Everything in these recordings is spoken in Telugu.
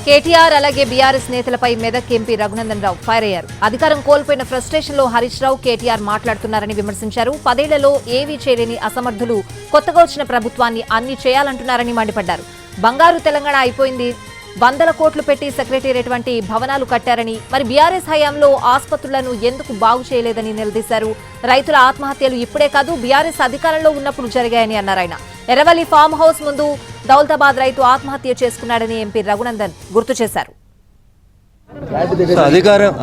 కేటీఆర్ అలాగే బీఆర్ఎస్ నేతలపై మెదక్ ఎంపీ రఘునందన్ రావు ఫైర్ అయ్యారు. అధికారం కోల్పోయిన ఫ్రస్ట్రేషన్ లో హరీష్ రావు కేటీఆర్ మాట్లాడుతున్నారని విమర్శించారు. 10 ఏళ్లలో ఏవీ చేయలేని అసమర్థులు కొత్తగా వచ్చిన ప్రభుత్వాన్ని అన్ని చేయాలంటున్నారని మండిపడ్డారు. బంగారు తెలంగాణ అయిపోయింది, 100 కోట్లు పెట్టి సెక్రటేరియట్ వంటి భవనాలు కట్టారని, మరి బీఆర్ఎస్ హయాంలో ఆసుపత్రులను ఎందుకు బాగు చేయలేదని నిలదీశారు. రైతుల ఆత్మహత్యలు ఇప్పుడే కాదు బీఆర్ఎస్ అధికారంలో ఉన్నప్పుడు జరిగాయని అన్నారు ఆయన. ఎర్రవల్లి ఫామ్ హౌస్ ముందు దౌలతాబాద్ రైతు ఆత్మహత్య చేసుకున్నాడని ఎంపీ రఘునందన్ గుర్తు చేశారు.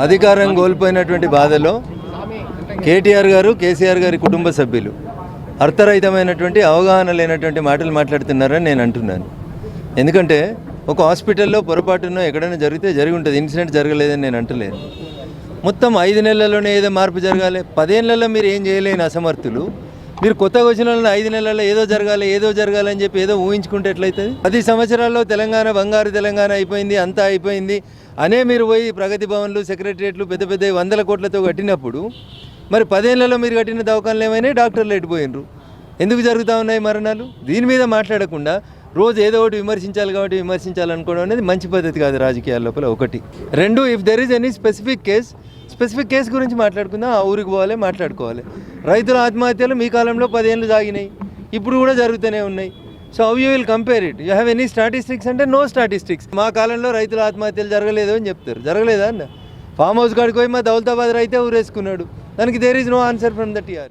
అధికారం కోల్పోయినటువంటి బాధలో కేటీఆర్ గారు, కేసీఆర్ గారి కుటుంబ సభ్యులు అర్థరహితమైనటువంటి అవగాహన లేనటువంటి మాటలు మాట్లాడుతున్నారని నేను అంటున్నాను. ఎందుకంటే ఒక హాస్పిటల్లో పొరపాటునో ఎక్కడైనా జరిగితే జరిగి ఉంటుంది, ఇన్సిడెంట్ జరగలేదని నేను అంటలేను. మొత్తం 5 నెలల్లోనే ఏదో మార్పు జరగాలి. 10 ఏళ్లలో మీరు ఏం చేయలేని అసమర్థులు మీరు కొత్తగా వచ్చిన 5 నెలల్లో ఏదో జరగాలని చెప్పి ఏదో ఊహించుకుంటే ఎట్లయితుంది? 10 సంవత్సరాల్లో తెలంగాణ బంగారు తెలంగాణ అయిపోయింది, అంతా అయిపోయింది అనే మీరు పోయి ప్రగతి భవన్లు, సెక్రటరియట్లు పెద్ద 100 కోట్లతో కట్టినప్పుడు మరి 10 ఏళ్లలో మీరు కట్టిన దవాఖానలు ఏమైనా డాక్టర్లు ఎట్టిపోయినరు? ఎందుకు జరుగుతూ ఉన్నాయి మరణాలు? దీని మీద మాట్లాడకుండా రోజు ఏదో ఒకటి విమర్శించాలి కాబట్టి విమర్శించాలనుకోవడం అనేది మంచి పద్ధతి కాదు రాజకీయాల లోపల. 1. 2, if there is any specific case గురించి మాట్లాడుకుందాం, ఆ ఊరికి పోవాలి, మాట్లాడుకోవాలి. రైతుల ఆత్మహత్యలు మీ కాలంలో 10 ఏళ్ళు సాగినాయి, ఇప్పుడు కూడా జరుగుతూనే ఉన్నాయి. So how you will compare it? You have any statistics అంటే నో స్టాటిస్టిక్స్. మా కాలంలో రైతుల ఆత్మహత్యలు జరగలేదు అని చెప్తారు. జరగలేదా అన్న? ఫామ్ హౌస్ కాడికి పోయి మా దౌలతాబాద్ రైతే ఊరేసుకున్నాడు. దానికి there is no answer from the TR.